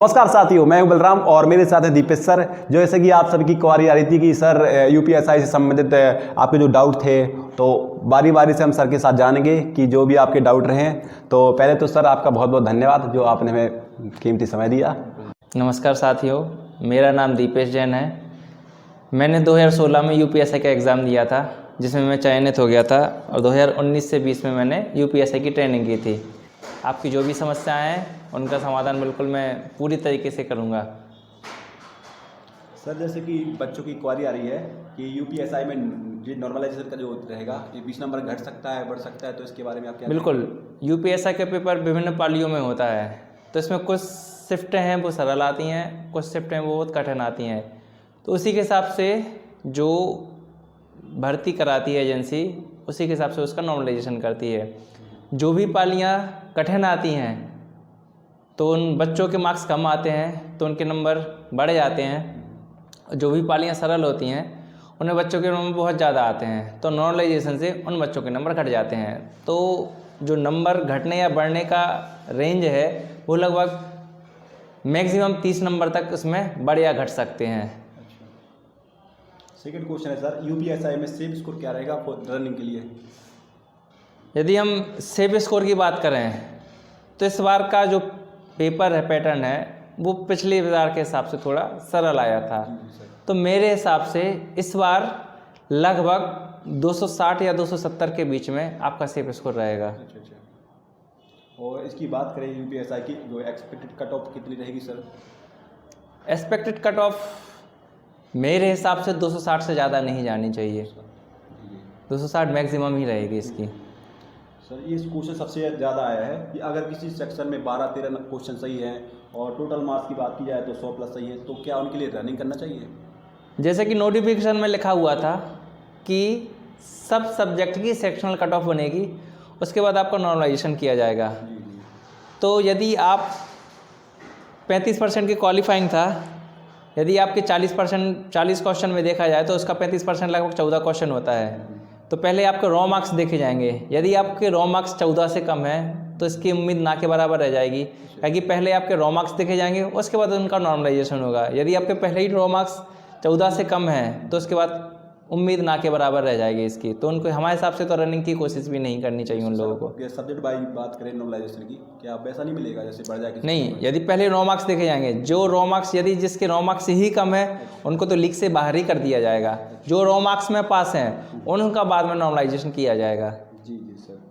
नमस्कार साथियों, मैं हूं बलराम और मेरे साथ हैं दीपेश सर। जैसे कि आप सबकी क्वारी आ रही थी कि सर यूपीएसआई से संबंधित आपके जो डाउट थे, तो बारी बारी से हम सर के साथ जानेंगे कि जो भी आपके डाउट रहे। तो पहले तो सर आपका बहुत बहुत धन्यवाद जो आपने हमें कीमती समय दिया। नमस्कार साथियों, मेरा नाम दीपेश जैन है। मैंने 2016 में यूपीएसआई का एग्ज़ाम दिया था, जिसमें मैं चयनित हो गया था, और 2019 से 20 में मैंने यूपीएसआई की ट्रेनिंग की थी। आपकी जो भी समस्याएं हैं उनका समाधान बिल्कुल मैं पूरी तरीके से करूंगा। सर जैसे कि बच्चों की क्वारी आ रही है कि यूपीएसआई में ये नॉर्मलाइजेशन का जो रहेगा, ये 20 नंबर घट सकता है, बढ़ सकता है, तो इसके बारे में आप क्या बिल्कुल, यूपीएसआई का पेपर विभिन्न पालियों में होता है, तो इसमें कुछ शिफ्टें हैं वो सरल आती हैं, कुछ शिफ्टें वो बहुत कठिन आती हैं। तो उसी के हिसाब से जो भर्ती कराती है एजेंसी, उसी के हिसाब से उसका नॉर्मलाइजेशन करती है। जो भी पालियाँ कठिन आती हैं तो उन बच्चों के मार्क्स कम आते हैं, तो उनके नंबर बढ़ जाते हैं। जो भी पालियाँ सरल होती हैं उनमें बच्चों के नंबर बहुत ज़्यादा आते हैं, तो नॉर्मलाइजेशन से उन बच्चों के नंबर घट जाते हैं। तो जो नंबर घटने या बढ़ने का रेंज है वो लगभग मैक्सिमम 30 नंबर तक उसमें बढ़ या घट सकते हैं। सेकंड क्वेश्चन है सर, यूपीएसआई में सेफ स्कोर क्या रहेगा रनिंग के लिए? यदि हम सेफ स्कोर की बात करें तो इस बार का जो पेपर है, पैटर्न है, वो पिछले बार के हिसाब से थोड़ा सरल आया था। तो मेरे हिसाब से इस बार लगभग 260 या 270 के बीच में आपका सेफ स्कोर रहेगा। अच्छा। और इसकी बात करें यूपीएसआई की, जो एक्सपेक्टेड कट ऑफ कितनी रहेगी सर? एक्सपेक्टेड कट ऑफ मेरे हिसाब से 260 से ज़्यादा नहीं जानी चाहिए, 260 मैक्सिमम ही रहेगी इसकी। सर ये क्वेश्चन सबसे ज़्यादा आया है कि अगर किसी सेक्शन में 12-13 क्वेश्चन सही हैं और टोटल मार्क्स की बात की जाए तो 100 प्लस सही है, तो क्या उनके लिए रनिंग करना चाहिए? जैसे कि नोटिफिकेशन में लिखा हुआ था कि सब सब्जेक्ट की सेक्शनल कट ऑफ बनेगी, उसके बाद आपका नॉर्मलाइजेशन किया जाएगा। तो यदि आप 35% की क्वालिफाइंग था, यदि आपके 40 क्वेश्चन में देखा जाए तो उसका 35% लगभग 14 क्वेश्चन होता है। तो पहले आपके रॉ मार्क्स देखे जाएंगे। यदि आपके रॉ मार्क्स 14 से कम है तो इसकी उम्मीद ना के बराबर रह जाएगी, क्योंकि पहले आपके रॉ मार्क्स देखे जाएंगे, उसके बाद उनका नॉर्मलाइजेशन होगा। यदि आपके पहले ही रॉ मार्क्स 14 से कम है तो उसके बाद उम्मीद ना के बराबर रह जाएगी इसकी। तो उनको हमारे हिसाब से तो रनिंग की कोशिश भी नहीं करनी चाहिए उन लोगों को। सब्जेक्ट बाई बात करें नॉर्मलाइजेशन की, क्या वैसा नहीं मिलेगा जैसे बढ़ जाएगी? नहीं, यदि पहले रॉ मार्क्स देखे जाएंगे, जो रॉ मार्क्स यदि जिसके रॉ मार्क्स ही कम है उनको तो लीग से बाहर ही कर दिया जाएगा। जो रॉ मार्क्स में पास हैं उनका बाद में नॉर्मलाइजेशन किया जाएगा। जी सर।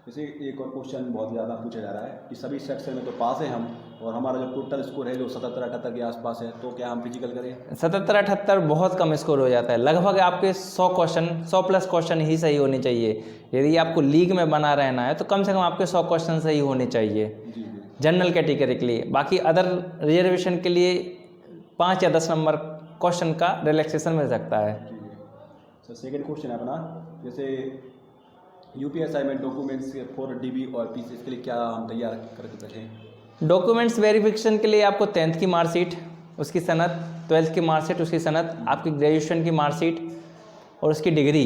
जैसे एक और क्वेश्चन बहुत ज़्यादा पूछा जा रहा है कि सभी सेक्शन में तो पास हैं हम, और हमारा जो टोटल स्कोर है जो 77-78 के आसपास है, तो क्या हम फिजिकल करें? 77-78 बहुत कम स्कोर हो जाता है। लगभग आपके 100 प्लस क्वेश्चन ही सही होने चाहिए। यदि आपको लीग में बना रहना है तो कम से कम आपके 100 क्वेश्चन सही होने चाहिए जनरल कैटेगरी के लिए। बाकी अदर रिजर्वेशन के लिए 5 या 10 नंबर क्वेश्चन का रिलैक्सेशन मिल सकता है। सर सेकेंड क्वेश्चन है अपना, जैसे यूपीएसआई में डॉक्यूमेंट्स फॉर डीबी और पीसी, इसके लिए क्या हम तैयार करके रखें? डॉक्यूमेंट्स वेरिफिकेशन के लिए आपको 10th की मार्कशीट, उसकी सनद, 12th की मार्कशीट, उसकी सनद, आपकी ग्रेजुएशन की मार्कशीट और उसकी डिग्री,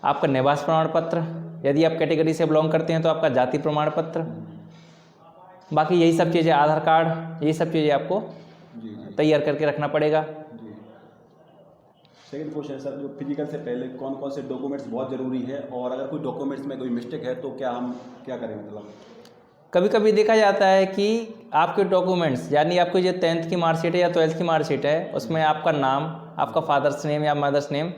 आपका निवास प्रमाण पत्र, यदि आप कैटेगरी से बिलोंग करते हैं तो आपका जाति प्रमाण पत्र, बाकी यही सब चीज़ें, आधार कार्ड, यही सब चीज़ें आपको तैयार करके रखना पड़ेगा। सेकंड क्वेश्चन सर, जो फिजिकल से पहले कौन कौन से डॉक्यूमेंट्स बहुत ज़रूरी है, और अगर कोई डॉक्यूमेंट्स में कोई मिस्टेक है तो क्या हम क्या करें? मतलब कभी कभी देखा जाता है कि आपके डॉक्यूमेंट्स, यानी आपकी जो 10th की मार्कशीट है या 12th की मार्कशीट है, उसमें आपका नाम, आपका फादर्स नेम या मदर्स नेम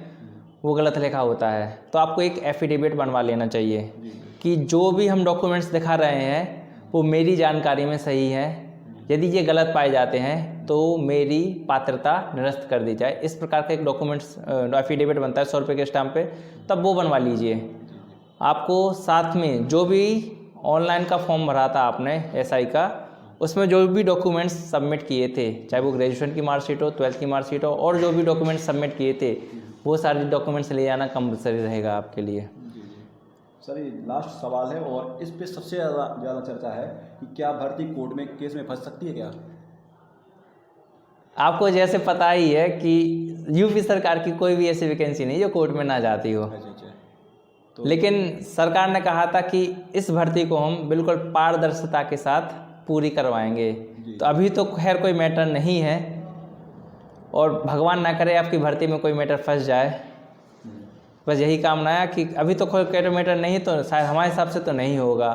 वो गलत लिखा होता है। तो आपको एक एफिडेविट बनवा लेना चाहिए कि जो भी हम डॉक्यूमेंट्स दिखा रहे हैं वो मेरी जानकारी में सही है। यदि ये गलत पाए जाते हैं तो मेरी पात्रता निरस्त कर दी जाए। इस प्रकार का एक डॉक्यूमेंट्स एफिडेविट बनता है 100 रुपये के स्टाम्प पे, तब वो बनवा लीजिए। आपको साथ में जो भी ऑनलाइन का फॉर्म भरा था आपने एसआई का, उसमें जो भी डॉक्यूमेंट्स सबमिट किए थे, चाहे वो ग्रेजुएशन की मार्कशीट हो, 12th की मार्कशीट हो, और जो भी डॉक्यूमेंट्स सबमिट किए थे वो सारे डॉक्यूमेंट्स ले जाना कंपलसरी रहेगा आपके लिए। सर ये लास्ट सवाल है और इस पे सबसे ज़्यादा चर्चा है कि क्या भर्ती कोर्ट में केस में फंस सकती है क्या? आपको जैसे पता ही है कि यूपी सरकार की कोई भी ऐसी वैकेंसी नहीं जो कोर्ट में ना जाती हो। तो लेकिन सरकार ने कहा था कि इस भर्ती को हम बिल्कुल पारदर्शिता के साथ पूरी करवाएंगे। तो अभी तो खैर कोई मैटर नहीं है, और भगवान ना करे आपकी भर्ती में कोई मैटर फंस जाए, बस यही कामना है कि अभी तो कोई मैटर नहीं, तो शायद हमारे हिसाब से तो नहीं होगा।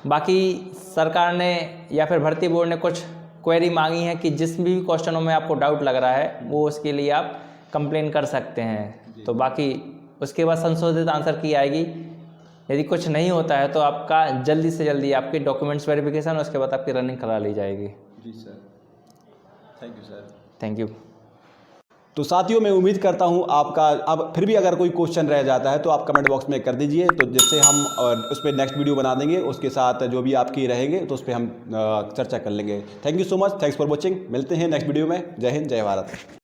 बाकी सरकार ने या फिर भर्ती बोर्ड ने कुछ क्वेरी मांगी है कि जिस भी क्वेश्चनों में आपको डाउट लग रहा है वो उसके लिए आप कंप्लेन कर सकते हैं। तो बाकी उसके बाद संशोधित आंसर की आएगी। यदि कुछ नहीं होता है तो आपका जल्दी से जल्दी आपके डॉक्यूमेंट्स वेरिफिकेशन, उसके बाद आपकी रनिंग करा ली जाएगी। जी sir, thank you sir. Thank you. तो साथियों, मैं उम्मीद करता हूं आपका, अब फिर भी अगर कोई क्वेश्चन रह जाता है तो आप कमेंट बॉक्स में कर दीजिए, तो जिससे हम उस पर नेक्स्ट वीडियो बना देंगे, उसके साथ जो भी आपकी रहेंगे तो उस पर हम चर्चा कर लेंगे। Thank you so much, thanks for watching. मिलते हैं नेक्स्ट वीडियो में। जय हिंद, जय भारत।